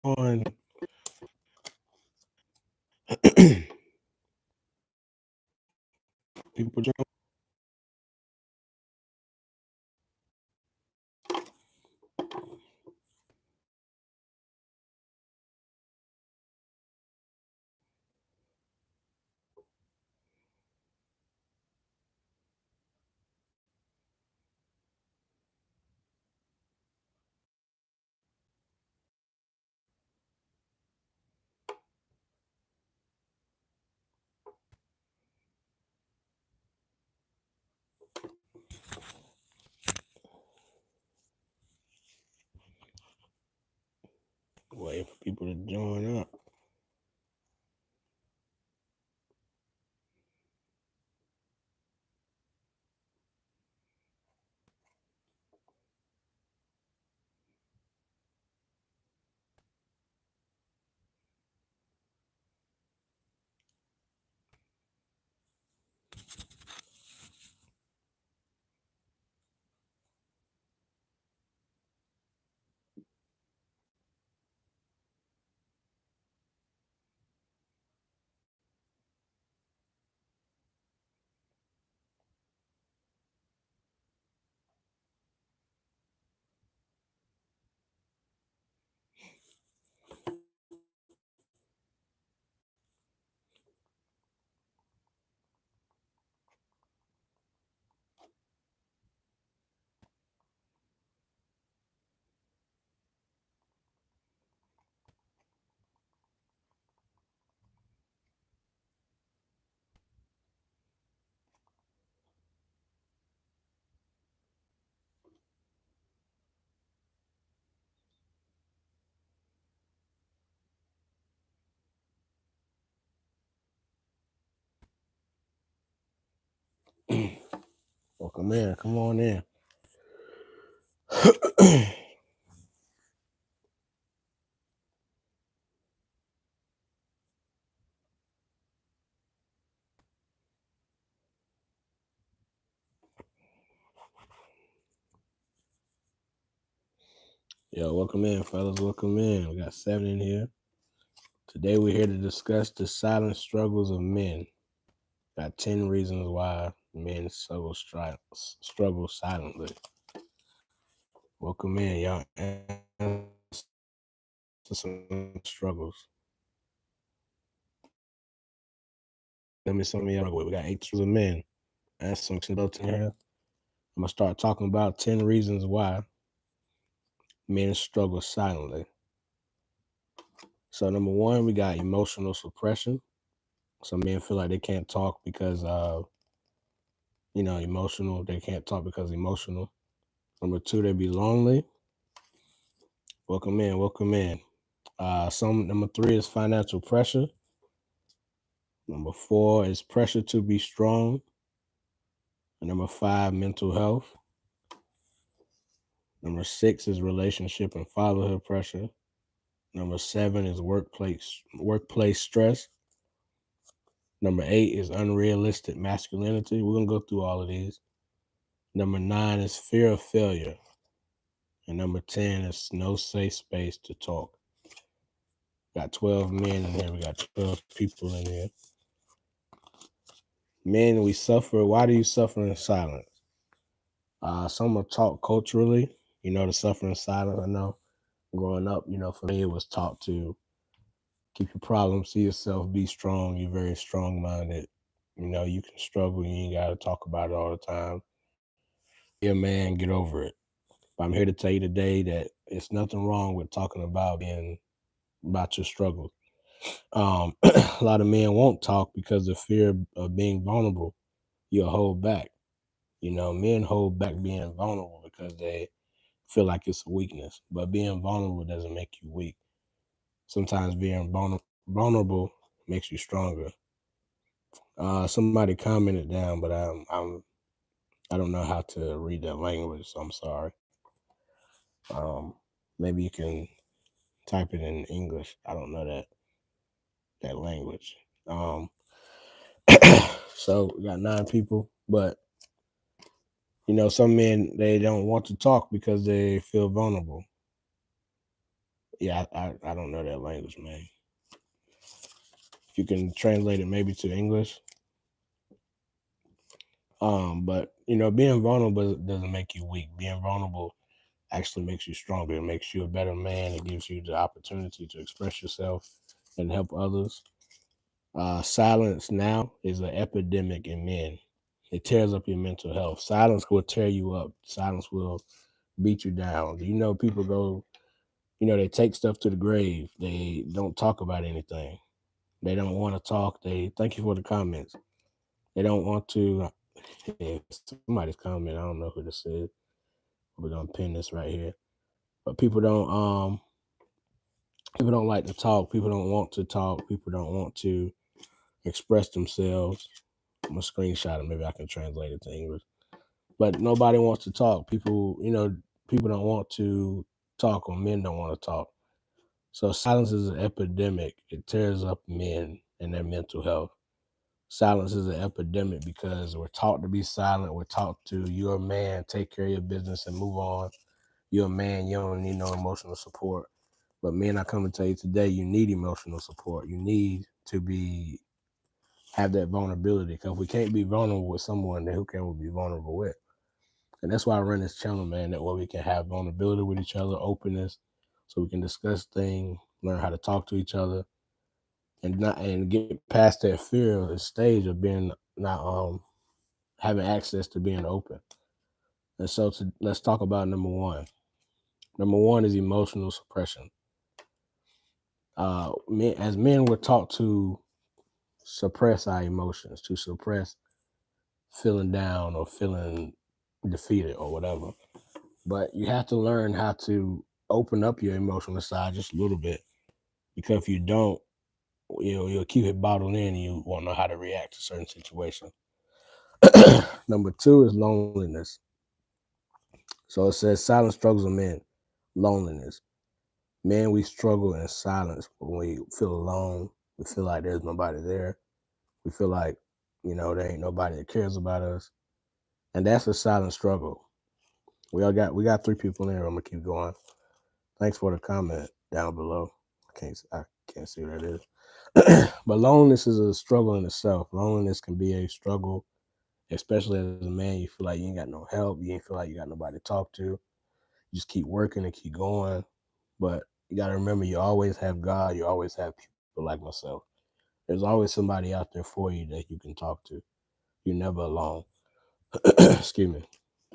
on. People join. Waiting for people to join up. Welcome in. Come on in. Yo, welcome in, fellas. Welcome in. We got 7 in here. Today we're here to discuss the silent struggles of men. Got 10 reasons why men struggle silently. Welcome in, y'all. Answer some struggles. Let me some of y'all. We got 8 struggles of men. Answer some built in here. I'm gonna start talking about 10 reasons why men struggle silently. So number 1, we got emotional suppression. Some men feel like they can't talk because emotional. They can't talk because emotional. Number 2, they be lonely. Welcome in, welcome in. Number 3 is financial pressure. Number 4 is pressure to be strong. And number 5, mental health. Number 6 is relationship and fatherhood pressure. Number 7 is workplace stress. Number 8 is unrealistic masculinity. We're gonna go through all of these. Number 9 is fear of failure. And number 10 is no safe space to talk. Got 12 men in here. We got 12 people in here. Men, we suffer. Why do you suffer in silence? Some are taught culturally, to suffer in silence. I know growing up, for me, it was taught to keep your problems to yourself, be strong. You're very strong minded. You can struggle. You ain't got to talk about it all the time. Be a man, get over it. But I'm here to tell you today that it's nothing wrong with talking about your struggles. A lot of men won't talk because of fear of being vulnerable. You'll hold back. Men hold back being vulnerable because they feel like it's a weakness. But being vulnerable doesn't make you weak. Sometimes being vulnerable makes you stronger. Somebody commented down, but I don't know how to read that language, so I'm sorry. Maybe you can type it in English. I don't know that language. So we got 9 people, but some men, they don't want to talk because they feel vulnerable. Yeah, I don't know that language, man. If you can translate it maybe to English. But being vulnerable doesn't make you weak. Being vulnerable actually makes you stronger. It makes you a better man. It gives you the opportunity to express yourself and help others. Silence now is an epidemic in men. It tears up your mental health. Silence will tear you up. Silence will beat you down. People go, they take stuff to the grave. They don't talk about anything. They don't want to talk. They thank you for the comments. They don't want to. If somebody's comment, I don't know who this is. We're gonna pin this right here. But people don't like to talk. People don't want to talk. People don't want to express themselves. I'm gonna screenshot it. Maybe I can translate it to English. But nobody wants to talk. People don't want to talk, or men don't want to talk. So silence is an epidemic. It tears up men and their mental health. Silence is an epidemic because we're taught to be silent. We're taught to, you're a man, take care of your business and move on. You're a man, you don't need no emotional support. But men, I come to tell you today, you need emotional support. You need to have that vulnerability, because we can't be vulnerable with someone, then who can we be vulnerable with? And that's why I run this channel, man, that way we can have vulnerability with each other, openness, so we can discuss things, learn how to talk to each other, and get past that fear of the stage of being not having access to being open. And so let's talk about number one. Number one is emotional suppression. As men, we're taught to suppress our emotions, to suppress feeling down or feeling defeated or whatever. But you have to learn how to open up your emotional side just a little bit, because if you don't, you'll keep it bottled in and you won't know how to react to certain situations. Number two is loneliness. So it says silent struggles of men, loneliness. Men, we struggle in silence when we feel alone. We feel like there's nobody there. We feel like, there ain't nobody that cares about us. And that's a silent struggle. We got three people in here. I'm gonna keep going. Thanks for the comment down below. I can't see what that is. But loneliness is a struggle in itself. Loneliness can be a struggle, especially as a man. You feel like you ain't got no help. You ain't feel like you got nobody to talk to. You just keep working and keep going. But you got to remember, you always have God. You always have people like myself. There's always somebody out there for you that you can talk to. You're never alone. Excuse me.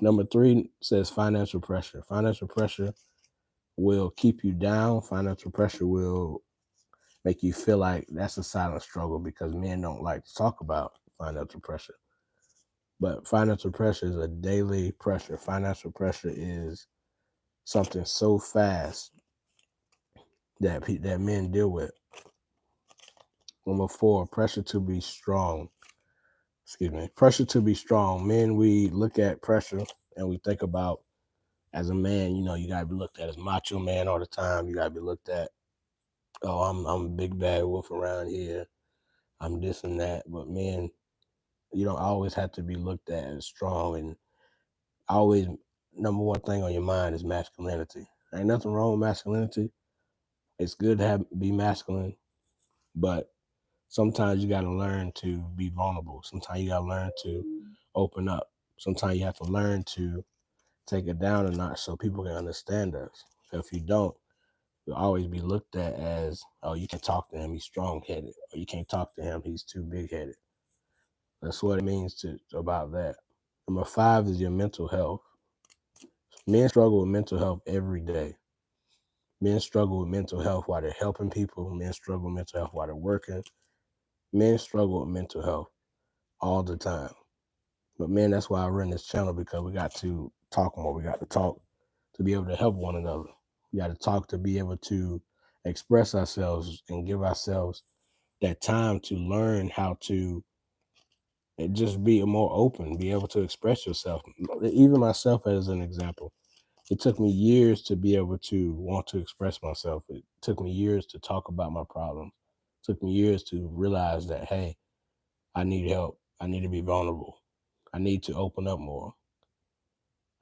Number three says financial pressure. Financial pressure will keep you down. Financial pressure will make you feel like that's a silent struggle, because men don't like to talk about financial pressure. But financial pressure is a daily pressure. Financial pressure is something so fast that men deal with. Number four, pressure to be strong. Pressure to be strong. Men, we look at pressure and we think about, as a man, you gotta be looked at as macho man all the time. You gotta be looked at, oh, I'm a big bad wolf around here. I'm this and that. But men, you don't always have to be looked at as strong. And always, number one thing on your mind is masculinity. Ain't nothing wrong with masculinity. It's good to be masculine, but sometimes you got to learn to be vulnerable. Sometimes you got to learn to open up. Sometimes you have to learn to take it down a notch so people can understand us. If you don't, you'll always be looked at as, oh, you can't talk to him, he's strong-headed. Or you can't talk to him, he's too big-headed. That's what it means about that. Number five is your mental health. Men struggle with mental health every day. Men struggle with mental health while they're helping people. Men struggle with mental health while they're working. Men struggle with mental health all the time. But man, that's why I run this channel, because we got to talk more. We got to talk to be able to help one another. We got to talk to be able to express ourselves and give ourselves that time to learn how to just be more open, be able to express yourself. Even myself as an example, it took me years to be able to want to express myself. It took me years to talk about my problems. It took me years to realize that, hey, I need help. I need to be vulnerable. I need to open up more.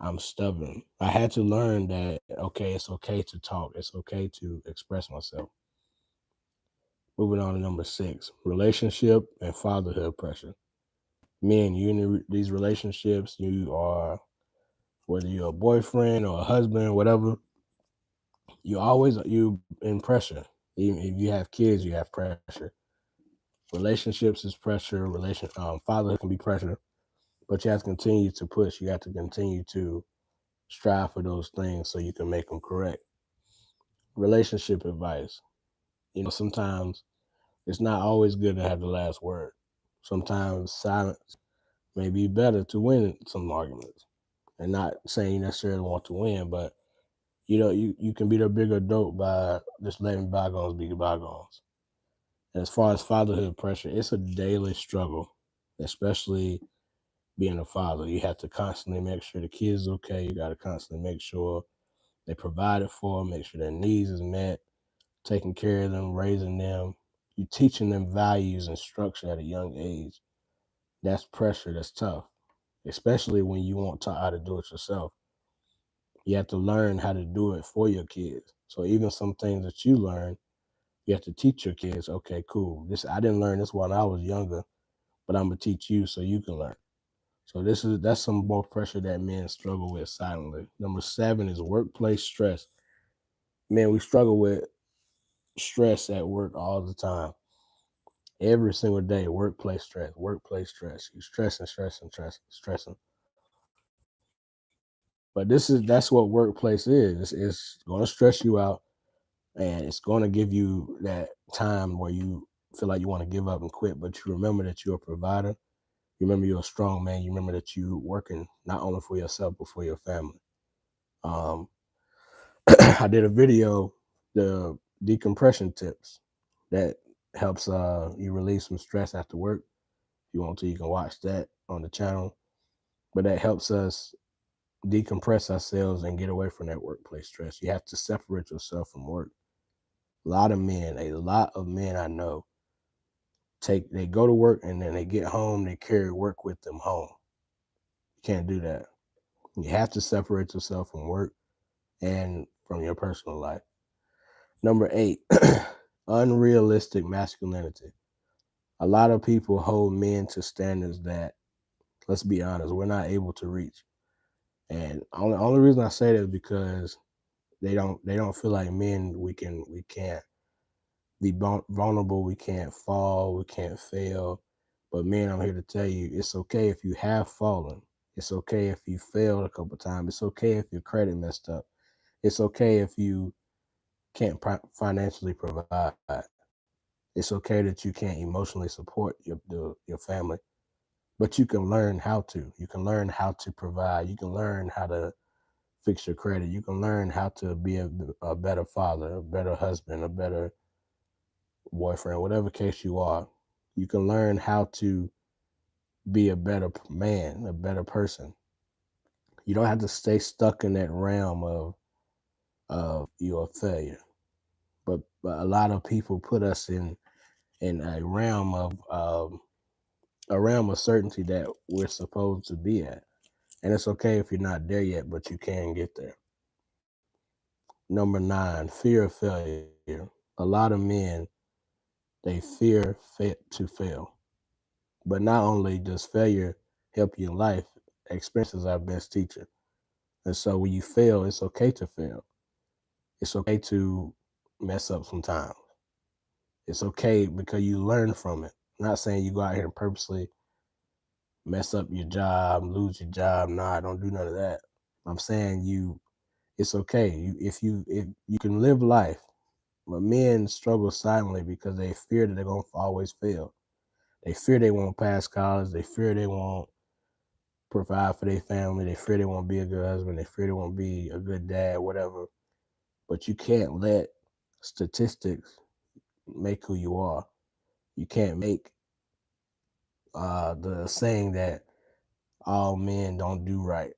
I'm stubborn. I had to learn that, okay, it's okay to talk. It's okay to express myself. Moving on to number 6, relationship and fatherhood pressure. Men, you in these relationships, you are, whether you're a boyfriend or a husband, whatever, you in pressure. Even if you have kids, you have pressure. Relationships is pressure. Fatherhood can be pressure, but you have to continue to push. You have to continue to strive for those things so you can make them correct. Relationship advice. Sometimes it's not always good to have the last word. Sometimes silence may be better to win some arguments. And not saying you necessarily want to win, but you can be the bigger dope by just letting bygones be bygones. And as far as fatherhood pressure, it's a daily struggle, especially being a father. You have to constantly make sure the kids are okay. You got to constantly make sure they provided for, make sure their needs is met, taking care of them, raising them. You teaching them values and structure at a young age. That's pressure. That's tough, especially when you won't taught how to do it yourself. You have to learn how to do it for your kids. So even some things that you learn, you have to teach your kids. Okay, cool. I didn't learn this when I was younger, but I'm gonna teach you so you can learn. So that's some more pressure that men struggle with silently. Number 7 is workplace stress. Man, we struggle with stress at work all the time. Every single day, workplace stress, workplace stress. You stressing. But that's what workplace is. It's gonna stress you out, and it's gonna give you that time where you feel like you want to give up and quit. But you remember that you're a provider. You remember you're a strong man. You remember that you're working not only for yourself but for your family. Um, I did a video, the decompression tips that helps you release some stress after work. If you want to, you can watch that on the channel. But that helps us decompress ourselves and get away from that workplace stress. You have to separate yourself from work. A lot of men I know they go to work and then they get home, they carry work with them home. You can't do that. You have to separate yourself from work and from your personal life. Number 8, unrealistic masculinity. A lot of people hold men to standards that, let's be honest, we're not able to reach. And only reason I say that is because they don't feel like men we can't be vulnerable, we can't fall, we can't fail. But men, I'm here to tell you, it's okay if you have fallen. It's okay if you failed a couple times. It's okay if your credit messed up. It's okay if you can't financially provide. It's okay that you can't emotionally support your family, but you can learn how to. You can learn how to provide. You can learn how to fix your credit. You can learn how to be a better father, a better husband, a better boyfriend, whatever case you are. You can learn how to be a better man, a better person. You don't have to stay stuck in that realm of you're a failure. But a lot of people put us in a realm of certainty that we're supposed to be at. And it's okay if you're not there yet, but you can get there. Number 9, fear of failure. A lot of men, they fear to fail. But not only does failure help you in life, experience is our best teacher. And so when you fail, it's okay to fail. It's okay to mess up sometimes. It's okay because you learn from it. I'm not saying you go out here and purposely mess up your job, lose your job. Nah, don't do none of that. I'm saying it's okay. If you can live life, but men struggle silently because they fear that they're gonna always fail. They fear they won't pass college. They fear they won't provide for their family. They fear they won't be a good husband. They fear they won't be a good dad, whatever. But you can't let statistics make who you are. You can't make the saying that all men don't do right.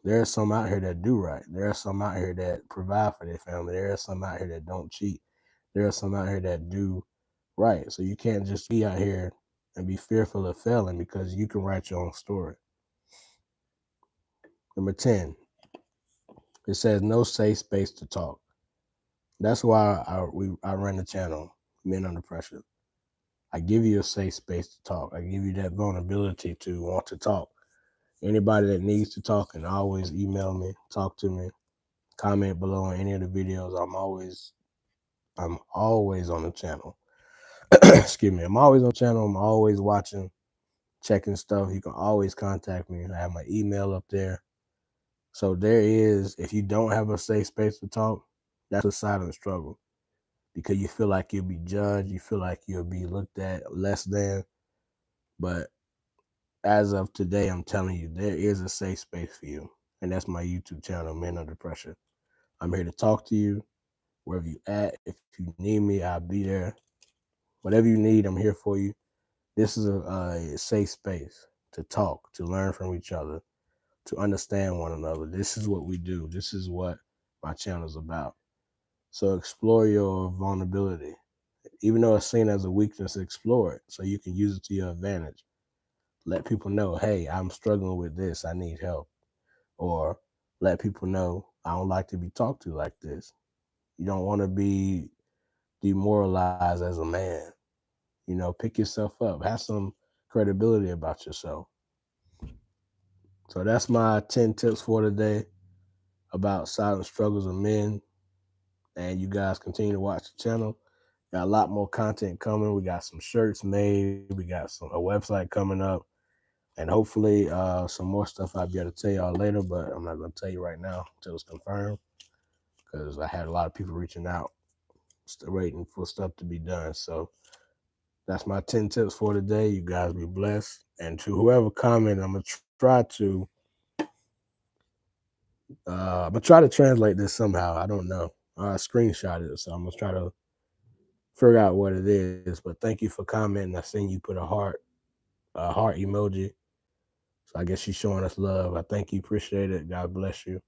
There are some out here that do right. There are some out here that provide for their family. There are some out here that don't cheat. There are some out here that do right. So you can't just be out here and be fearful of failing because you can write your own story. Number 10, it says no safe space to talk. That's why I run the channel, Men Under Pressure. I give you a safe space to talk. I give you that vulnerability to want to talk. Anybody that needs to talk can always email me, talk to me, comment below on any of the videos. I'm always on the channel. Excuse me. I'm always on the channel. I'm always watching, checking stuff. You can always contact me. I have my email up there. So there is, if you don't have a safe space to talk, that's a silent struggle, because you feel like you'll be judged. You feel like you'll be looked at less than. But as of today, I'm telling you, there is a safe space for you. And that's my YouTube channel, Men Under Pressure. I'm here to talk to you wherever you at. If you need me, I'll be there. Whatever you need, I'm here for you. This is a safe space to talk, to learn from each other, to understand one another. This is what we do. This is what my channel is about. So explore your vulnerability. Even though it's seen as a weakness, explore it so you can use it to your advantage. Let people know, hey, I'm struggling with this. I need help. Or let people know, I don't like to be talked to like this. You don't want to be demoralized as a man. You know, pick yourself up. Have some credibility about yourself. So that's my 10 tips for today about silent struggles of men. And you guys continue to watch the channel. Got a lot more content coming. We got some shirts made. We got a website coming up. And hopefully some more stuff I'll be able to tell y'all later, but I'm not going to tell you right now until it's confirmed, because I had a lot of people reaching out, still waiting for stuff to be done. So that's my 10 tips for today. You guys be blessed. And to whoever commented, I'm going to try to translate this somehow. I don't know. I screenshot it, so I'm going to try to figure out what it is. But thank you for commenting. I seen you put a heart emoji. So I guess you're showing us love. I thank you. Appreciate it. God bless you.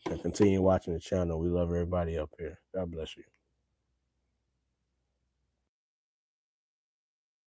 And continue watching the channel. We love everybody up here. God bless you.